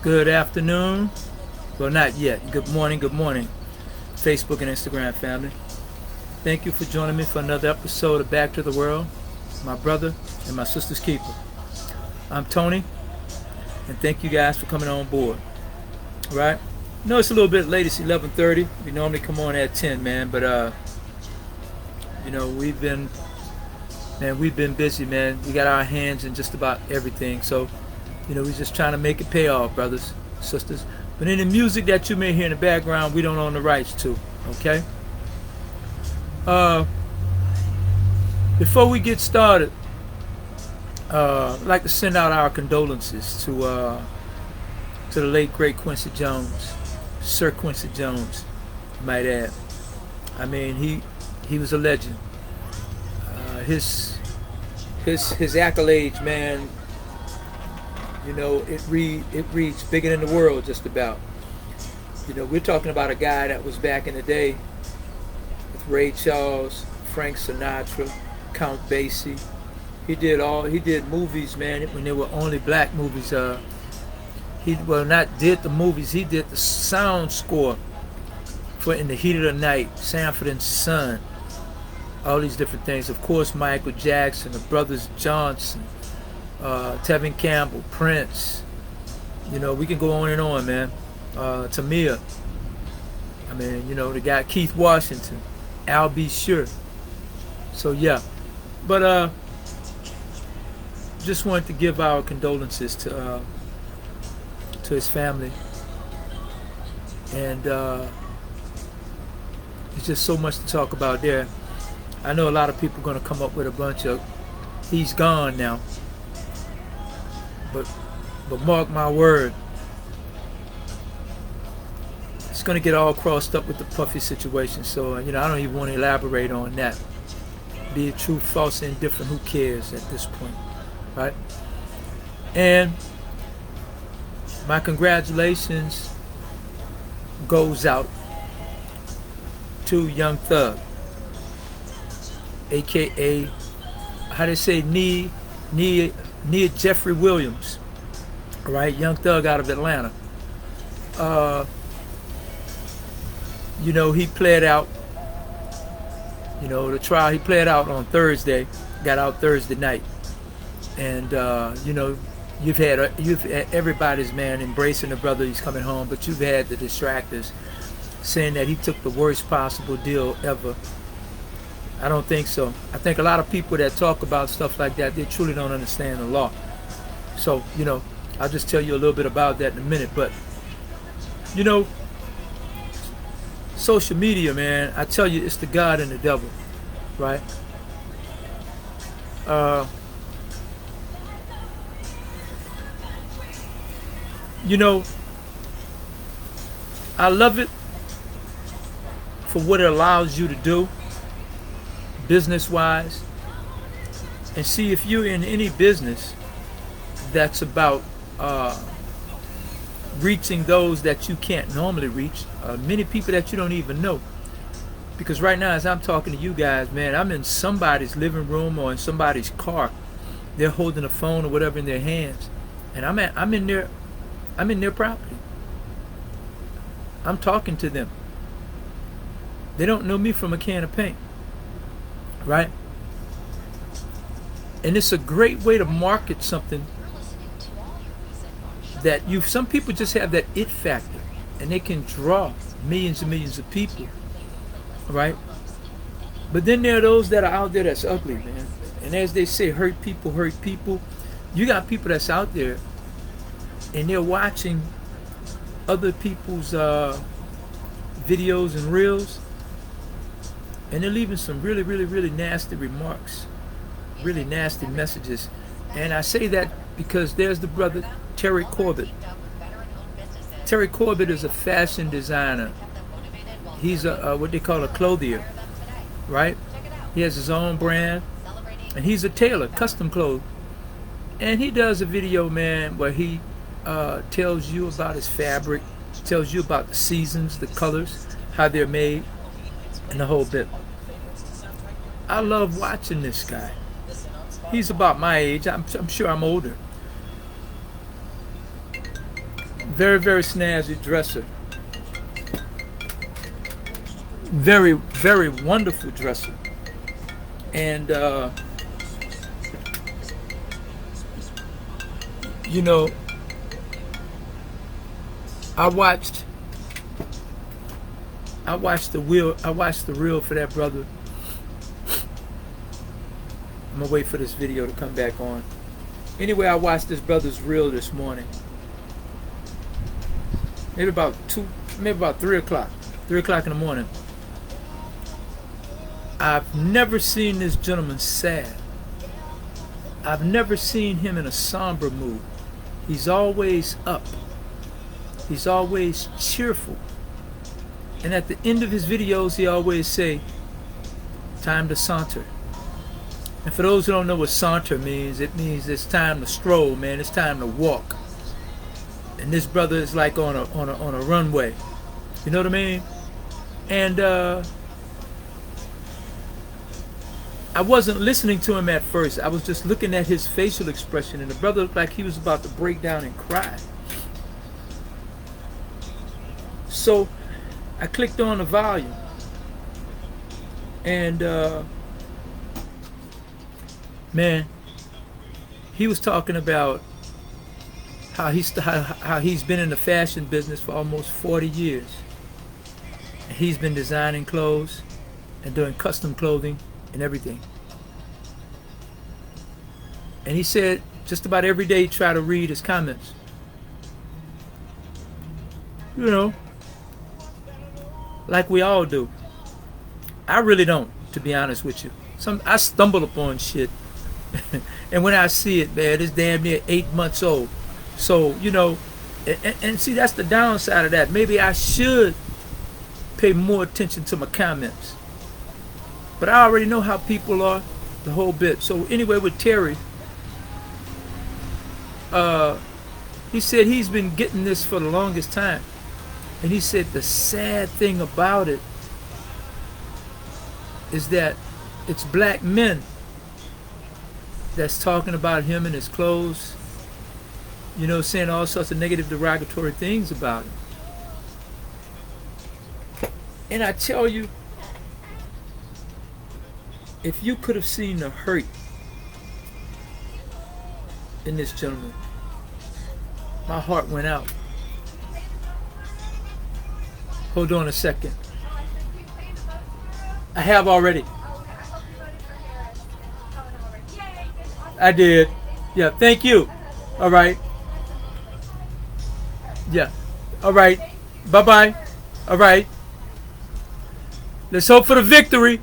Good afternoon. Well, not yet. Good morning, Facebook and Instagram family. Thank you for joining me for another episode of Back to the World, my brother and my sister's keeper. I'm Tony, and thank you guys for coming on board. All right? I know it's a little bit late. It's 11:30. We normally come on at 10, man, but we've been busy, man. We got our hands in just about everything, so we're just trying to make it pay off, brothers, sisters. But in the music that you may hear in the background, we don't own the rights to, okay? Before we get started, I'd like to send out our condolences to the late, great Quincy Jones, Sir Quincy Jones, I might add. I mean, he was a legend. His accolades, man, it reads bigger than the world, just about. We're talking about a guy that was back in the day with Ray Charles, Frank Sinatra, Count Basie. He did movies, man, when there were only black movies. He did the movies, he did the sound score for In the Heat of the Night, Sanford and Son, all these different things. Of course, Michael Jackson, the Brothers Johnson, Tevin Campbell, Prince. We can go on and on, man. Tamir. I mean, the guy Keith Washington, Al B. Sure. So yeah, but just wanted to give our condolences to his family, and there's just so much to talk about there. I know a lot of people are going to come up with a bunch of he's gone now, but mark my word, it's going to get all crossed up with the Puffy situation. So I don't even want to elaborate on that. Be it true, false, indifferent, who cares at this point, right? And my congratulations goes out to Young Thug, aka how they say near Jeffery Williams, all right? Young Thug out of Atlanta. He played out, the trial. He played out on Thursday, got out Thursday night, and you've had everybody's, man, embracing the brother. He's coming home, but you've had the distractors saying that he took the worst possible deal ever. I don't think so. I think a lot of people that talk about stuff like that, they truly don't understand the law. So, I'll just tell you a little bit about that in a minute. But, social media, man, I tell you, it's the God and the devil, right? I love it for what it allows you to do business-wise. And see, if you're in any business that's about reaching those that you can't normally reach, many people that you don't even know. Because right now, as I'm talking to you guys, man, I'm in somebody's living room or in somebody's car. They're holding a phone or whatever in their hands, and I'm in their property. I'm talking to them. They don't know me from a can of paint, right? And it's a great way to market something that some people just have that it factor, and they can draw millions and millions of people, right? But then there are those that are out there that's ugly, man. And as they say, hurt people hurt people. You got people that's out there and they're watching other people's videos and reels, and they're leaving some really, really, really nasty remarks, really nasty messages. And I say that because there's the brother Terry Corbett. Terry Corbett is a fashion designer. He's a what they call a clothier, right? He has his own brand, and he's a tailor, custom clothes. And he does a video, man, where he tells you about his fabric, tells you about the seasons, the colors, how they're made, and the whole bit. I love watching this guy. He's about my age. I'm sure I'm older. Very, very snazzy dresser. Very, very wonderful dresser. And, you know, I watched the reel for that brother. I'm gonna wait for this video to come back on. Anyway, I watched this brother's reel this morning. Maybe about 3 o'clock. 3 o'clock in the morning. I've never seen this gentleman sad. I've never seen him in a somber mood. He's always up. He's always cheerful. And at the end of his videos, he always say, time to saunter. And for those who don't know what saunter means, it means it's time to stroll, man. It's time to walk. And this brother is like on a runway. You know what I mean? And I wasn't listening to him at first. I was just looking at his facial expression, and the brother looked like he was about to break down and cry. So I clicked on the volume, and man, he was talking about how he's been in the fashion business for almost 40 years. He's been designing clothes and doing custom clothing and everything. And he said just about every day he tried to read his comments. You know, like we all do. I really don't, to be honest with you. I stumble upon shit. And when I see it, man, it's damn near 8 months old. So, you know, and see, that's the downside of that. Maybe I should pay more attention to my comments. But I already know how people are, the whole bit. So anyway, with Terry, he said he's been getting this for the longest time. And he said the sad thing about it is that it's black men that's talking about him and his clothes, you know, saying all sorts of negative, derogatory things about him. And I tell you, if you could have seen the hurt in this gentleman, my heart went out. Hold on a second. I have already. I did. Yeah, thank you. All right. Yeah. All right. Bye-bye. All right. Let's hope for the victory.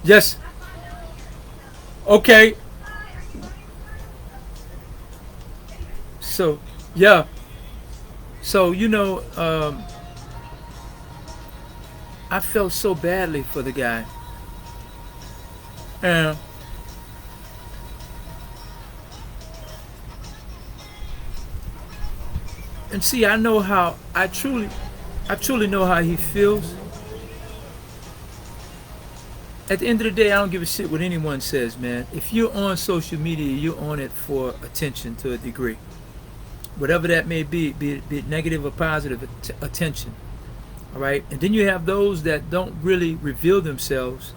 Yes. Okay. So, yeah. So, you know, I felt so badly for the guy. And see, I know how, I truly know how he feels. At the end of the day, I don't give a shit what anyone says, man. If you're on social media, you're on it for attention to a degree. Whatever that may be it negative or positive attention. All right? And then you have those that don't really reveal themselves,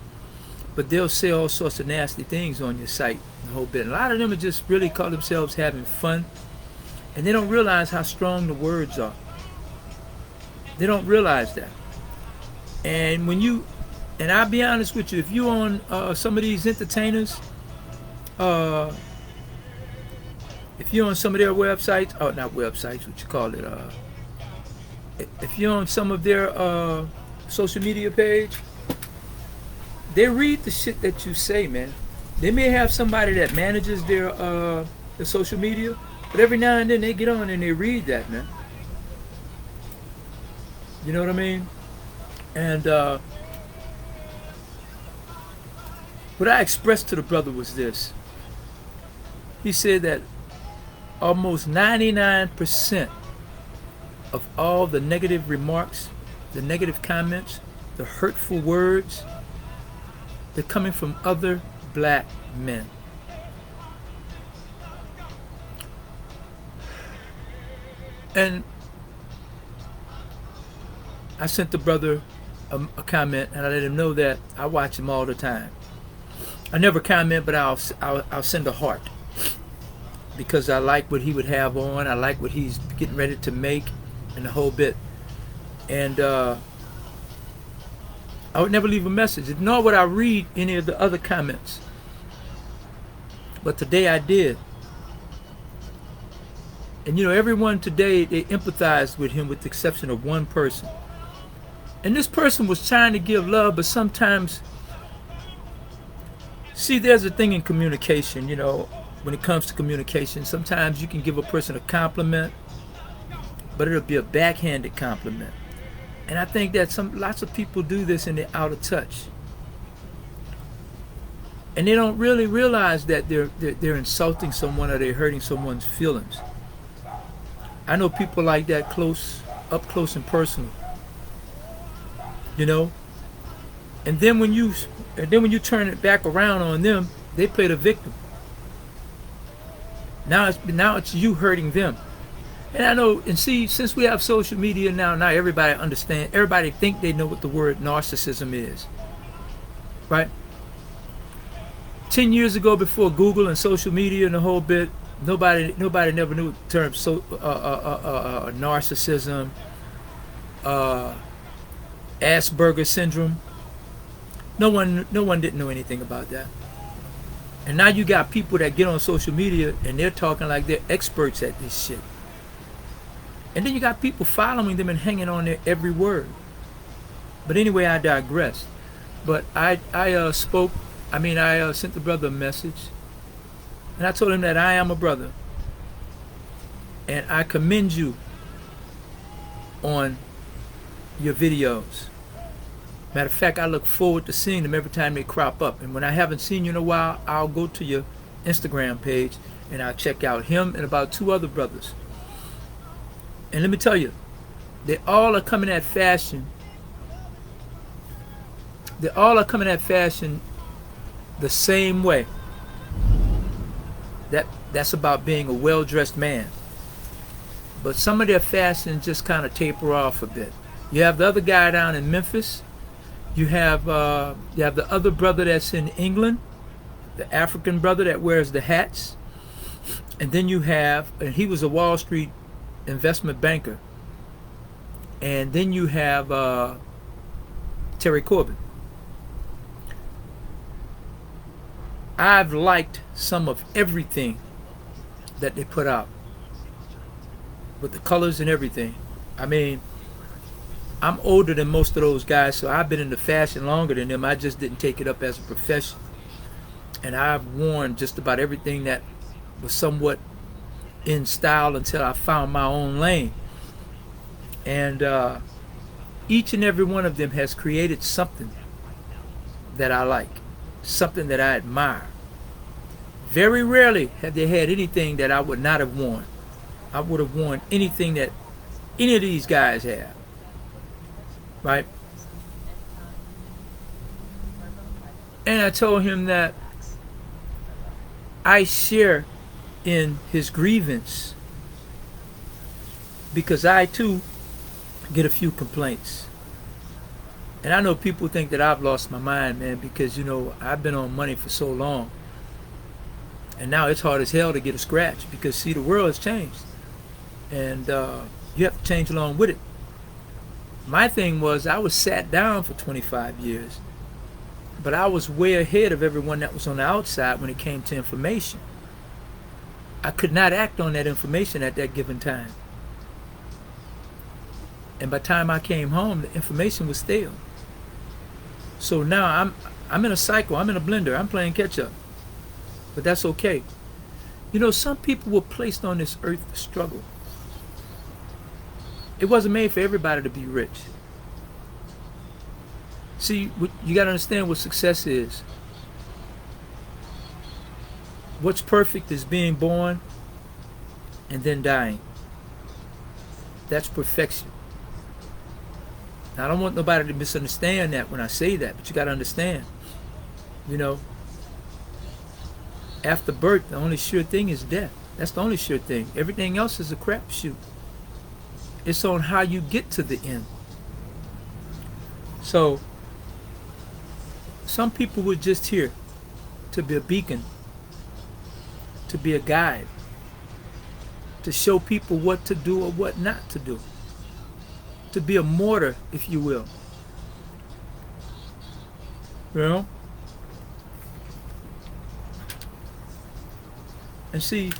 but they'll say all sorts of nasty things on your site, the whole bit. A lot of them are just really call themselves having fun, and they don't realize how strong the words are. They don't realize that. And when you, and I'll be honest with you, if you on some of these entertainers, if you're on some of their websites, oh, not websites, what you call it, if you're on some of their social media page, they read the shit that you say, man. They may have somebody that manages their social media, but every now and then they get on and they read that, man. You know what I mean? And what I expressed to the brother was this. He said that almost 99% of all the negative remarks, the negative comments, the hurtful words, they're coming from other black men. And I sent the brother a comment, and I let him know that I watch him all the time. I never comment, but I'll send a heart, because I like what he would have on. I like what he's getting ready to make, and the whole bit. And I would never leave a message, nor would I read any of the other comments. But today I did. And everyone today, they empathized with him with the exception of one person. And this person was trying to give love, but sometimes, see, there's a thing in communication, when it comes to communication. Sometimes you can give a person a compliment, but it'll be a backhanded compliment. And I think that lots of people do this and they're out of touch. And they don't really realize that they're insulting someone or they're hurting someone's feelings. I know people like that up close and personal. And then when you turn it back around on them, they play the victim. Now it's you hurting them. And I know, and see, since we have social media now everybody understands. Everybody think they know what the word narcissism is, right? 10 years ago, before Google and social media and the whole bit, nobody never knew the term narcissism, Asperger's syndrome. No one didn't know anything about that. And now you got people that get on social media and they're talking like they're experts at this shit. And then you got people following them and hanging on their every word. But anyway, I digress. But I sent the brother a message, and I told him that I am a brother, and I commend you on your videos. Matter of fact, I look forward to seeing them every time they crop up. And when I haven't seen you in a while, I'll go to your Instagram page and I'll check out him and about 2 other brothers. And let me tell you, they all are coming at fashion. They all are coming at fashion the same way. That's about being a well-dressed man. But some of their fashion just kind of taper off a bit. You have the other guy down in Memphis. You have the other brother that's in England, the African brother that wears the hats. And then you have, and he was a Wall Street investment banker. And then you have Terry Corbett. I've liked some of everything that they put out, with the colors and everything. I mean, I'm older than most of those guys, so I've been into fashion longer than them. I just didn't take it up as a profession. And I've worn just about everything that was somewhat in style until I found my own lane. And each and every one of them has created something that I like, something that I admire. Very rarely have they had anything that I would not have worn. I would have worn anything that any of these guys have. Right? And I told him that I share in his grievance, because I too get a few complaints. And I know people think that I've lost my mind, man, because I've been on money for so long. And now it's hard as hell to get a scratch, because see, the world has changed. And you have to change along with it. My thing was, I was sat down for 25 years, but I was way ahead of everyone that was on the outside when it came to information. I could not act on that information at that given time. And by the time I came home, the information was stale. So now I'm in a cycle, I'm in a blender, I'm playing catch up. But that's okay. Some people were placed on this earth to struggle. It wasn't made for everybody to be rich. See, you got to understand what success is. What's perfect is being born and then dying. That's perfection. Now, I don't want nobody to misunderstand that when I say that, but you got to understand. After birth, the only sure thing is death. That's the only sure thing. Everything else is a crapshoot. It's on how you get to the end. So some people were just here to be a beacon, to be a guide, to show people what to do or what not to do, to be a martyr, if you will. You know? And see,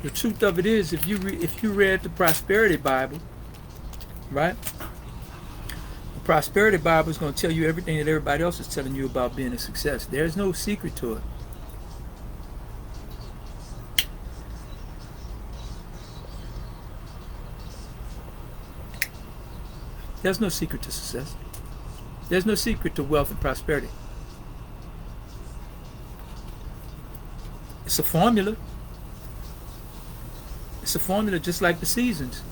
the truth of it is, if you read the Prosperity Bible, right? The Prosperity Bible is going to tell you everything that everybody else is telling you about being a success. There's no secret to it. There's no secret to success. There's no secret to wealth and prosperity. It's a formula. It's a formula just like the seasons.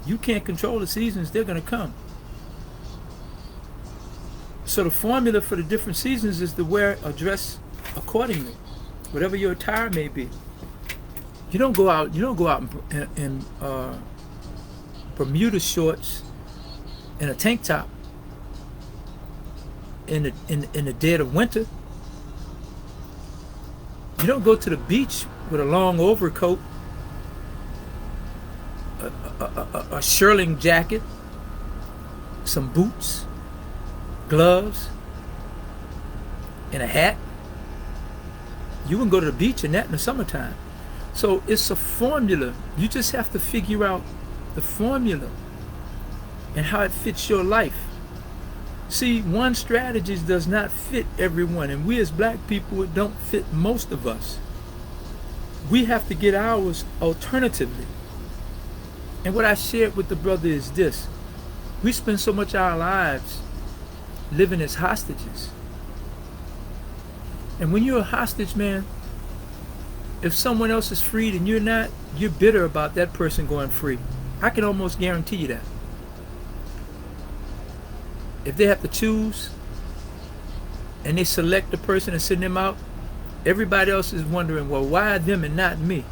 You can't control the seasons, they're going to come. So the formula for the different seasons is to wear or dress accordingly, whatever your attire may be. You don't go out in Bermuda shorts and a tank top in the dead of winter. You don't go to the beach with a long overcoat, a shirling jacket, some boots, gloves, and a hat. You wouldn't go to the beach in that in the summertime. So it's a formula. You just have to figure out the formula and how it fits your life. See, one strategy does not fit everyone, and we as black people, it don't fit most of us. We have to get ours alternatively. And what I shared with the brother is this: we spend so much of our lives living as hostages. And when you're a hostage, man, if someone else is freed and you're not, you're bitter about that person going free. I can almost guarantee you that. If they have to choose and they select the person and send them out, everybody else is wondering, well, why them and not me?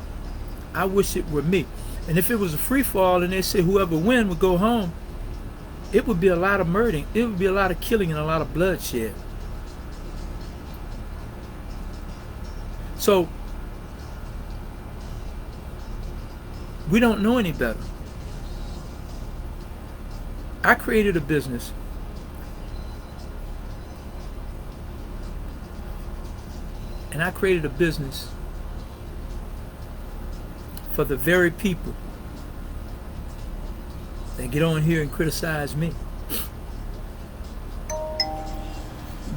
I wish it were me. And if it was a free fall and they say whoever win would go home, it would be a lot of murdering. It would be a lot of killing and a lot of bloodshed. So we don't know any better. I created a business and I created a business for the very people that get on here and criticize me.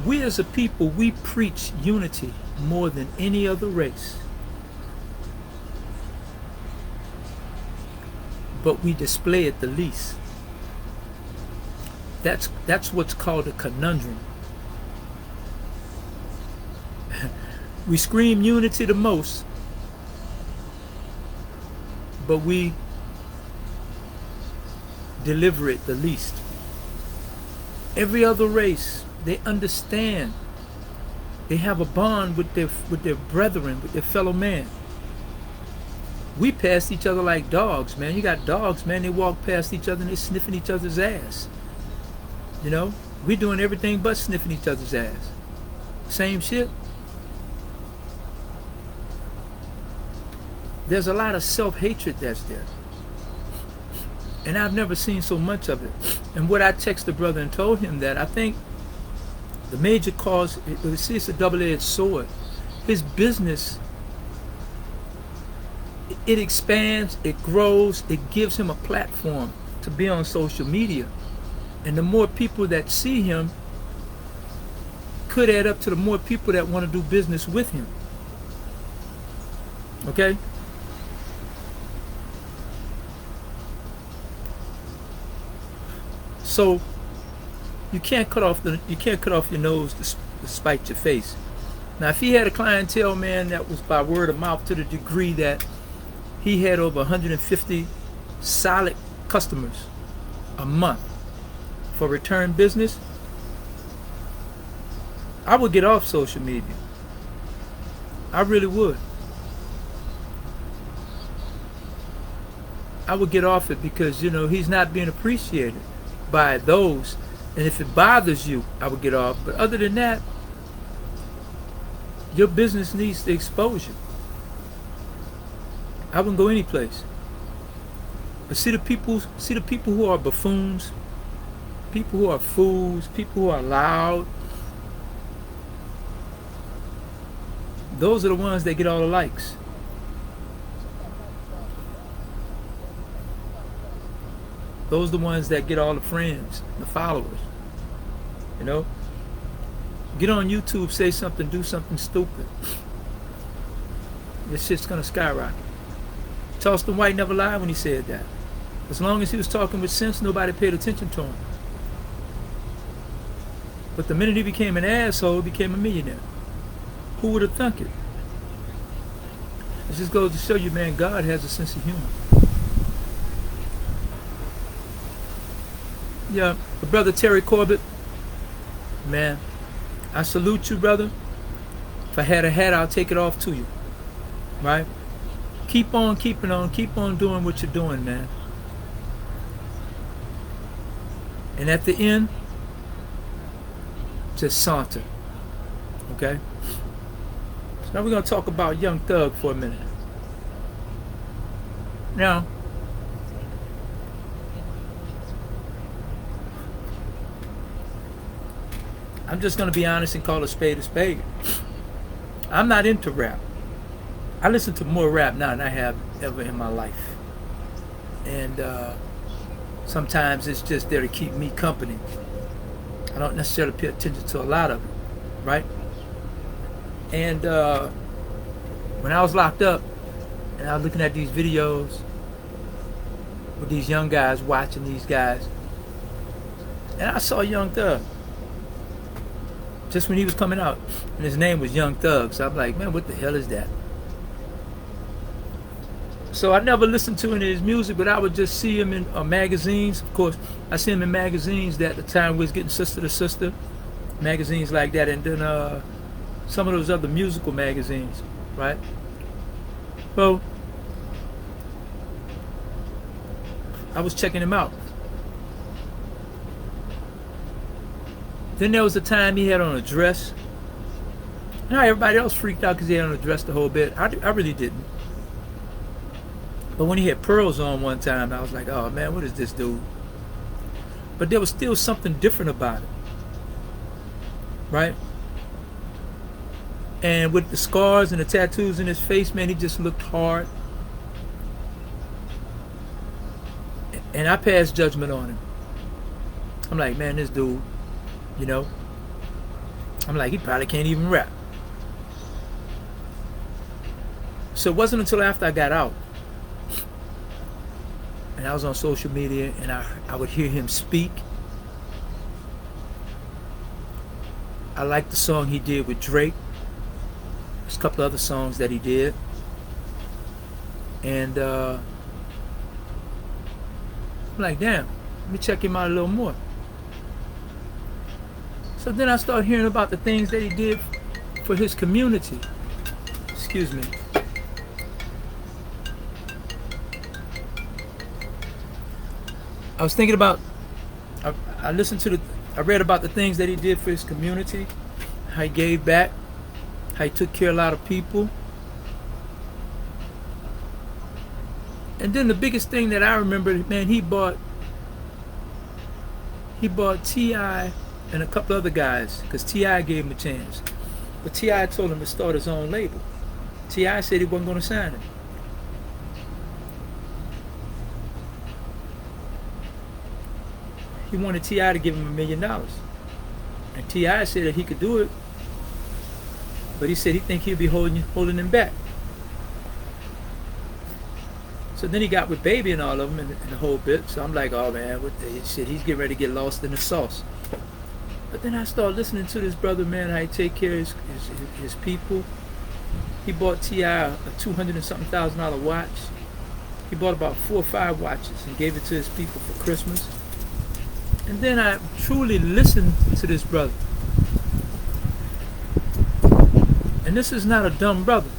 We as a people, we preach unity more than any other race. But we display it the least. That's what's called a conundrum. We scream unity the most, but we deliver it the least. Every other race, they understand. They have a bond with their brethren, with their fellow man. We pass each other like dogs, man. You got dogs, man. They walk past each other and they sniffing each other's ass. You know, we doing everything but sniffing each other's ass. Same shit. There's a lot of self-hatred that's there. And I've never seen so much of it. And what I texted the brother and told him that I think the major cause, see, it's a double-edged sword. His business, it expands, it grows, it gives him a platform to be on social media. And the more people that see him could add up to the more people that want to do business with him. Okay? So you can't cut off your nose to spite your face. Now, if he had a clientele, man, that was by word of mouth to the degree that he had over 150 solid customers a month for return business, I would get off social media. I really would. I would get off it because, you know, he's not being appreciated by those. And if it bothers you, I would get off. But other than that, your business needs the exposure. I wouldn't go any place. But see the people who are buffoons, people who are fools, people who are loud. Those are the ones that get all the likes. Those are the ones that get all the friends, the followers. You know? Get on YouTube, say something, do something stupid. This shit's gonna skyrocket. Charleston White never lied when he said that. As long as he was talking with sense, nobody paid attention to him. But the minute he became an asshole, he became a millionaire. Who would have thunk it? It just goes to show you, man, God has a sense of humor. Yeah, brother Terry Corbett, man, I salute you, brother. If I had a hat, I'll take it off to you. Right? Keep on keeping on. Keep on doing what you're doing, man. And at the end, just saunter. Okay? So now we're going to talk about Young Thug for a minute. Now, I'm just going to be honest and call a spade a spade. I'm not into rap. I listen to more rap now than I have ever in my life. And sometimes it's just there to keep me company. I don't necessarily pay attention to a lot of it, right? And when I was locked up and I was looking at these videos with these young guys, watching these guys, and I saw Young Thug just when he was coming out, and his name was Young Thug. So I'm like, man, what the hell is that? So I never listened to any of his music, but I would just see him in magazines. Of course, I see him in magazines that at the time we was getting Sister to Sister, magazines like that, and then some of those other musical magazines, right? Well, I was checking him out. Then there was a time he had on a dress. Now everybody else freaked out because he had on a dress the whole bit. I really didn't. But when he had pearls on one time, I was like, oh man, what is this dude? But there was still something different about it. Right? And with the scars and the tattoos in his face, man, he just looked hard. And I passed judgment on him. I'm like, man, this dude, you know, I'm like, he probably can't even rap. So it wasn't until after I got out and I was on social media and I would hear him speak. I liked the song he did with Drake. There's a couple other songs that he did. And I'm like, damn, let me check him out a little more. So then I started hearing about the things that he did for his community. Excuse me. I was thinking about, I read about the things that he did for his community, how he gave back, how he took care of a lot of people. And then the biggest thing that I remember, man, he bought T.I. and a couple other guys, because T.I. gave him a chance. But T.I. told him to start his own label. T.I. said he wasn't going to sign him. He wanted T.I. to give him $1 million. And T.I. said that he could do it, but he said he think he'd be holding him back. So then he got with Baby and all of them and the whole bit. So I'm like, oh man, what the shit, he's getting ready to get lost in the sauce. But then I started listening to this brother, man, how he take care of his people. He bought T.I. a $200 and something thousand watch. He bought about 4 or 5 watches and gave it to his people for Christmas. And then I truly listened to this brother. And this is not a dumb brother.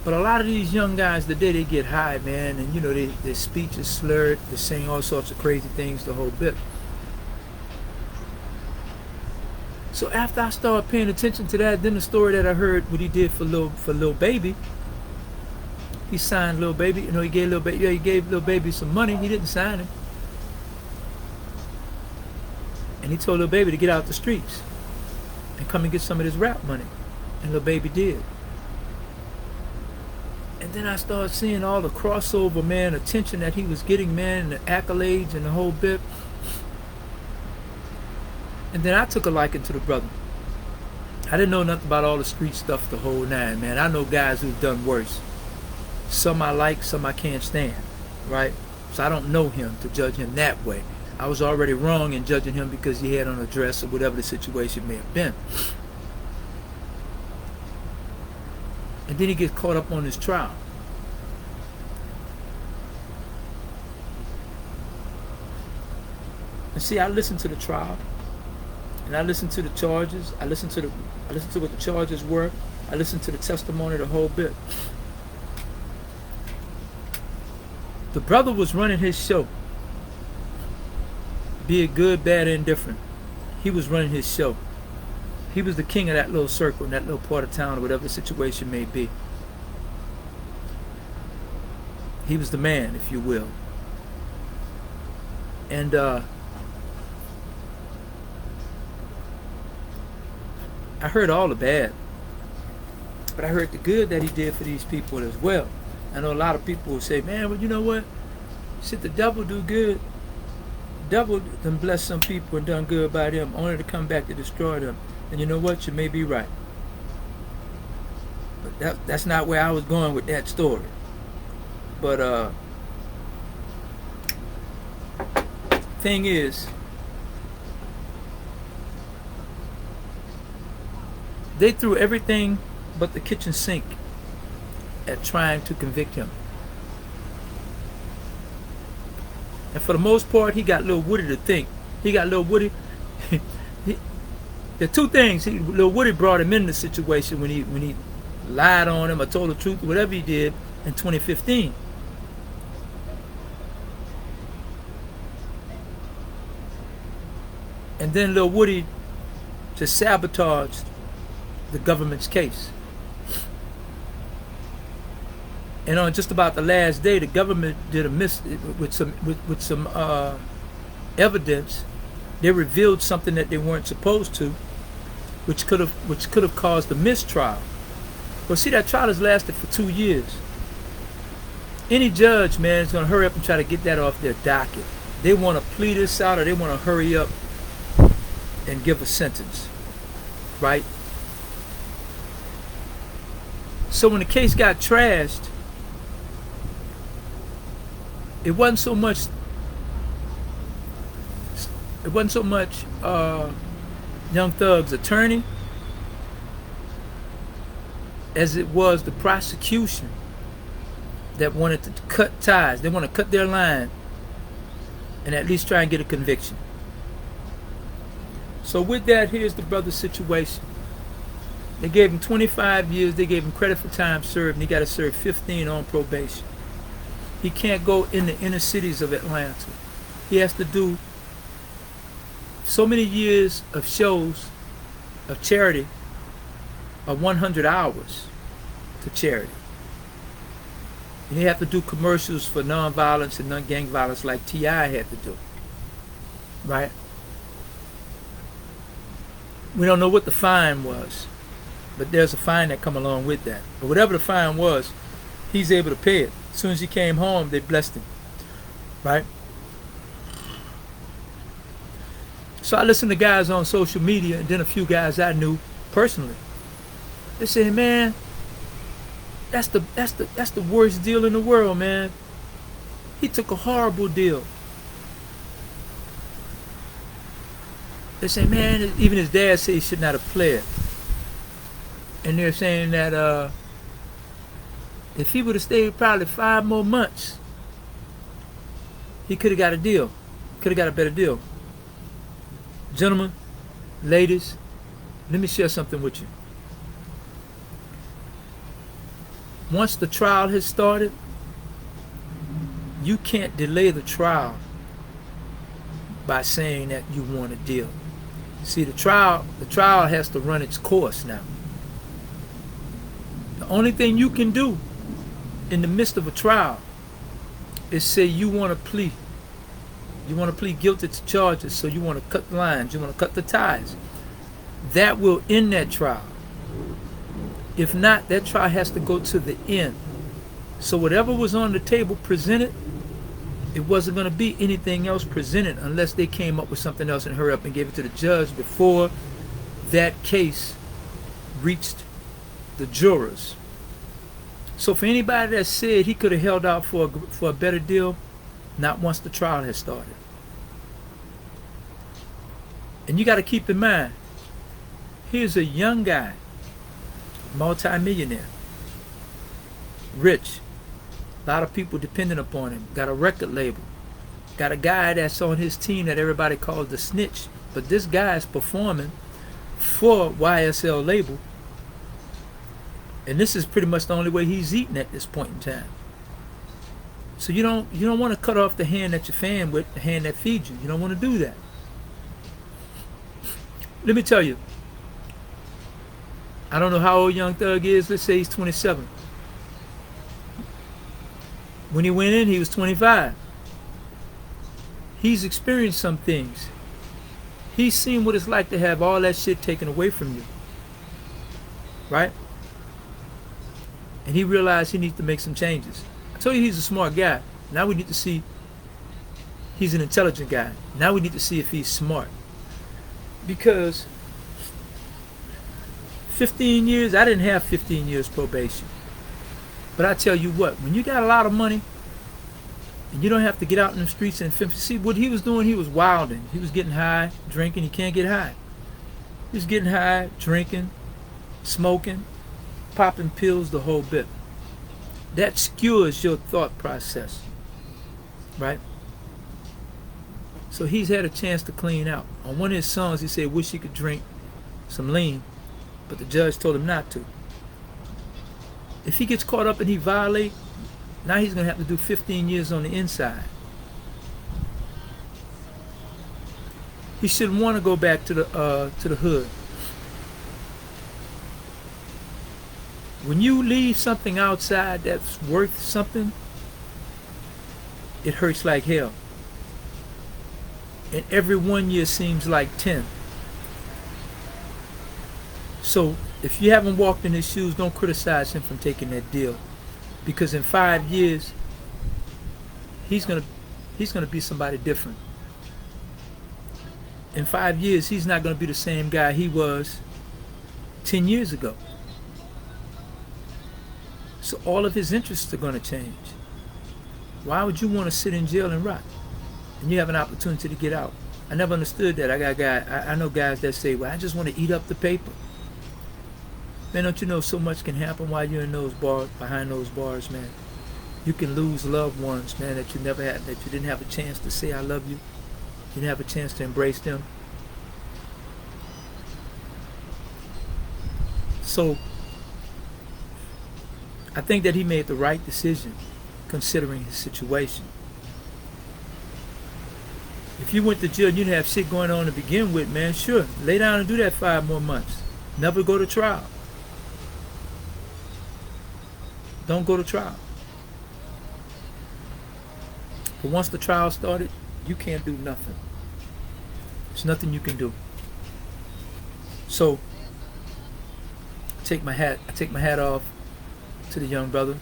But a lot of these young guys today, they get high, man, and you know, their speech is slurred, they sing all sorts of crazy things, the whole bit. So after I started paying attention to that, then the story that I heard, what he did for Lil Baby, he signed Lil Baby. You know, he gave Lil Baby some money. He didn't sign him, and he told Lil Baby to get out the streets and come and get some of this rap money, and Lil Baby did. And then I started seeing all the crossover, man, attention that he was getting, man, and the accolades and the whole bit. And then I took a liking to the brother. I didn't know nothing about all the street stuff, the whole nine, man. I know guys who've done worse. Some I like, some I can't stand, right? So I don't know him to judge him that way. I was already wrong in judging him because he had on a dress or whatever the situation may have been. And then he gets caught up on his trial. And see, I listened to the trial, and I listened to the charges. I listened to what the charges were. I listened to the testimony, the whole bit. The brother was running his show. Be it good, bad, or indifferent. He was running his show. He was the king of that little circle, in that little part of town, or whatever the situation may be. He was the man, if you will. And I heard all the bad, but I heard the good that he did for these people as well. I know a lot of people will say, man, well, you know what? Shit, the devil do good. The devil done blessed some people and done good by them, only to come back to destroy them. And you know what? You may be right. But that's not where I was going with that story. But thing is, they threw everything but the kitchen sink at trying to convict him. And for the most part, he got Lil Woody to think. He got Lil Woody. The two things, Lil Woody brought him in the situation when he lied on him or told the truth, whatever he did in 2015. And then Lil Woody just sabotaged the government's case. And on just about the last day, the government did a with some evidence. They revealed something that they weren't supposed to, which could have caused a mistrial. Well, see, that trial has lasted for 2 years. Any judge, man, is gonna hurry up and try to get that off their docket. They want to plead this out, or they want to hurry up and give a sentence, right? So when the case got trashed, it wasn't so much Young Thug's attorney as it was the prosecution that wanted to cut ties. They want to cut their line and at least try and get a conviction. So with that, here's the brother's situation. They gave him 25 years. They gave him credit for time served, and he got to serve 15 on probation. He can't go in the inner cities of Atlanta. He has to do so many years of shows of charity, of 100 hours to charity. And he have to do commercials for nonviolence and non-gang violence like T.I. had to do, right? We don't know what the fine was, but there's a fine that come along with that. But whatever the fine was, he's able to pay it. As soon as he came home, they blessed him, right? So I listened to guys on social media, and then a few guys I knew personally. They say, man, that's the worst deal in the world, man. He took a horrible deal. They say, man, even his dad said he should not have pled. And they're saying that if he would have stayed probably 5 more months, he could have got a deal. Could have got a better deal. Gentlemen, ladies, let me share something with you. Once the trial has started, you can't delay the trial by saying that you want a deal. See, the trial has to run its course now. The only thing you can do in the midst of a trial is say you want to plead. You want to plead guilty to charges, so you want to cut lines, you want to cut the ties. That will end that trial. If not, that trial has to go to the end. So whatever was on the table presented, it wasn't going to be anything else presented unless they came up with something else and hurry up and gave it to the judge before that case reached the jurors. So for anybody that said he could have held out for a better deal, not once the trial has started. And you got to keep in mind, here's a young guy, multi-millionaire, rich, a lot of people dependent upon him, got a record label, got a guy that's on his team that everybody calls the snitch, but this guy is performing for YSL label, and this is pretty much the only way he's eating at this point in time. So you don't want to cut off the hand that you're fan with, the hand that feeds you. You don't want to do that. Let me tell you, I don't know how old Young Thug is. Let's say he's 27. When he went in, he was 25. He's experienced some things. He's seen what it's like to have all that shit taken away from you. Right? And he realized he needs to make some changes. I told you he's a smart guy. Now we need to see he's an intelligent guy. Now we need to see if he's smart. Because 15 years, I didn't have 15 years probation. But I tell you what, when you got a lot of money and you don't have to get out in the streets and see what he was doing, he was wilding. He was getting high, drinking, he can't get high. He was getting high, drinking, smoking, popping pills, the whole bit. That skewers your thought process, right? So he's had a chance to clean out. On one of his songs, he said, wish he could drink some lean, but the judge told him not to. If he gets caught up and he violates, now he's going to have to do 15 years on the inside. He shouldn't want to go back to the hood. When you leave something outside that's worth something, it hurts like hell. And every 1 year seems like 10. So if you haven't walked in his shoes, don't criticize him from taking that deal. Because in 5 years, he's gonna be somebody different. In 5 years, he's not gonna be the same guy he was 10 years ago. So all of his interests are gonna change. Why would you want to sit in jail and rot? And you have an opportunity to get out. I never understood that. I know guys that say, well, I just want to eat up the paper. Man, don't you know so much can happen while you're in those bars, behind those bars, man? You can lose loved ones, man, that you never had, that you didn't have a chance to say I love you. You didn't have a chance to embrace them. So I think that he made the right decision considering his situation. If you went to jail and you didn't have shit going on to begin with, man, sure, lay down and do that 5 more months. Never go to trial. Don't go to trial. But once the trial started, you can't do nothing. There's nothing you can do. So I take my hat off to the young brother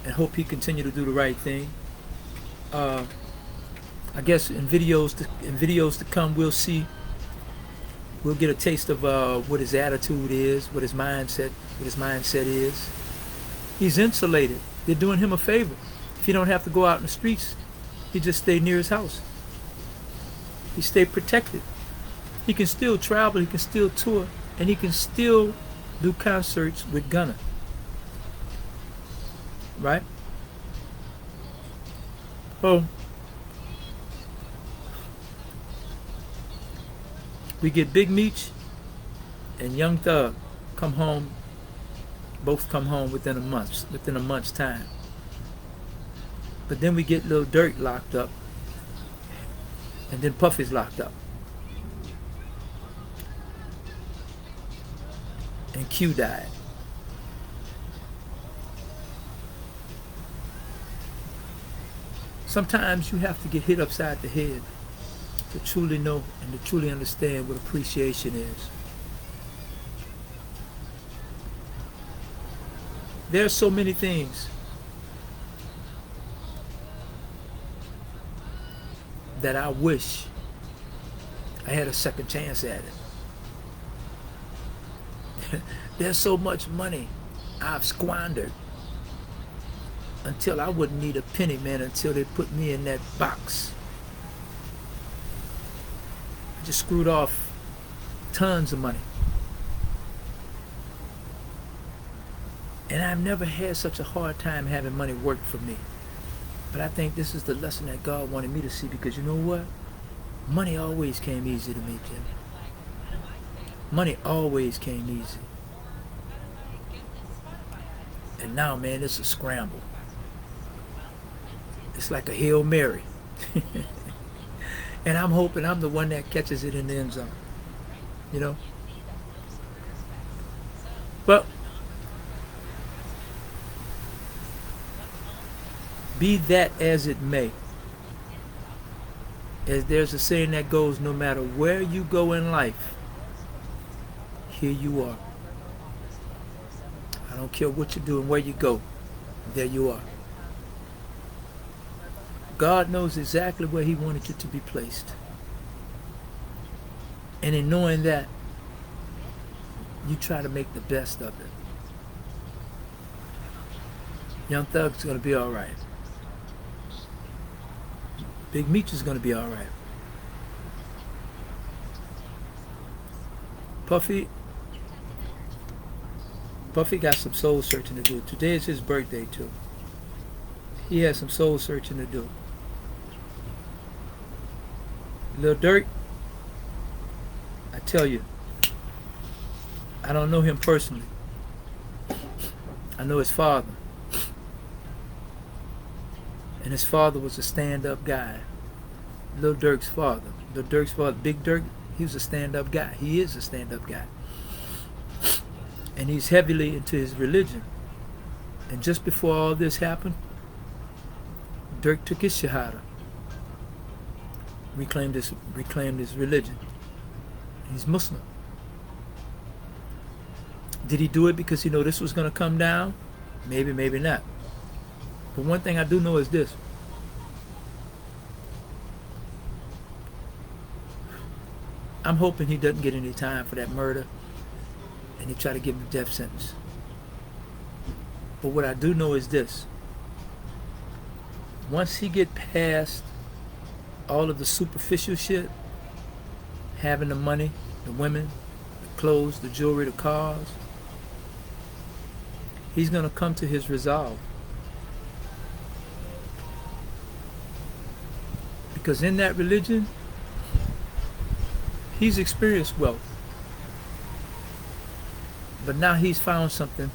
and hope he continue to do the right thing. I guess in videos to come, we'll get a taste of what his attitude is, what his mindset is. He's insulated. They're doing him a favor. If he don't have to go out in the streets, he just stay near his house. He stay protected. He can still travel, he can still tour, and he can still do concerts with Gunna. Right? Oh. We get Big Meech and Young Thug come home Both come home within a month's time. But then we get Lil Durk locked up, and then Puffy's locked up, and Q died. Sometimes you have to get hit upside the head to truly know and to truly understand what appreciation is. There are so many things that I wish I had a second chance at it. There's so much money I've squandered until I wouldn't need a penny, man, until they put me in that box. I just screwed off tons of money. And I've never had such a hard time having money work for me. But I think this is the lesson that God wanted me to see, because you know what? Money always came easy to me, Jim. Money always came easy. And now, man, it's a scramble. It's like a Hail Mary. And I'm hoping I'm the one that catches it in the end zone. You know? But be that as it may, as there's a saying that goes, no matter where you go in life, here you are. I don't care what you do and where you go, there you are. God knows exactly where He wanted you to be placed. And in knowing that, you try to make the best of it. Young Thug's going to be all right. Big Meech is going to be all right. Puffy got some soul searching to do. Today is his birthday too. He has some soul searching to do. Lil Durk, I tell you, I don't know him personally. I know his father. And his father was a stand-up guy. Lil Durk's father. Lil Durk's father, Big Durk, he was a stand-up guy. He is a stand-up guy. And he's heavily into his religion. And just before all this happened, Durk took his shahada. Reclaimed his religion. He's Muslim. Did he do it because he knew this was going to come down? Maybe, maybe not. But one thing I do know is this. I'm hoping he doesn't get any time for that murder and they try to give him a death sentence. But what I do know is this. Once he get past all of the superficial shit, having the money, the women, the clothes, the jewelry, the cars, he's going to come to his resolve. Because in that religion, he's experienced wealth. But now he's found something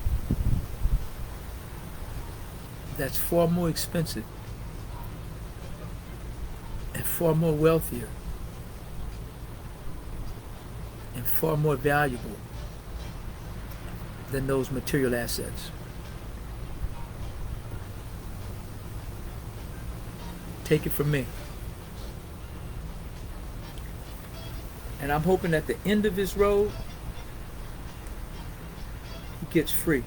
that's far more expensive and far more wealthier and far more valuable than those material assets. Take it from me. And I'm hoping at the end of his road, he gets free.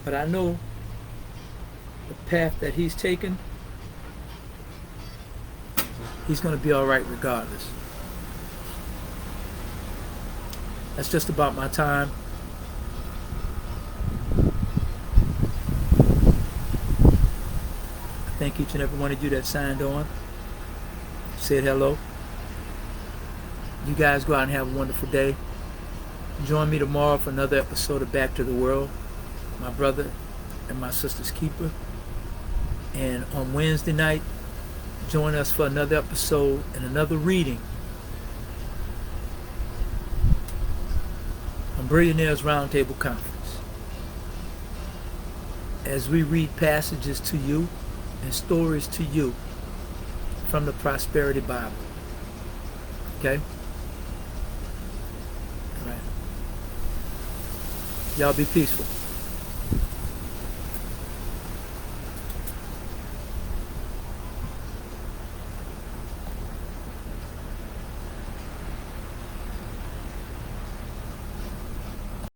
But I know the path that he's taken, he's going to be all right regardless. That's just about my time. I thank each and every one of you that signed on, said hello. You guys go out and have a wonderful day. Join me tomorrow for another episode of Back to the World, my brother and my sister's keeper. And on Wednesday night, join us for another episode and another reading on Billionaires Roundtable Conference, as we read passages to you and stories to you from the Prosperity Bible. Okay? All right. Y'all be peaceful.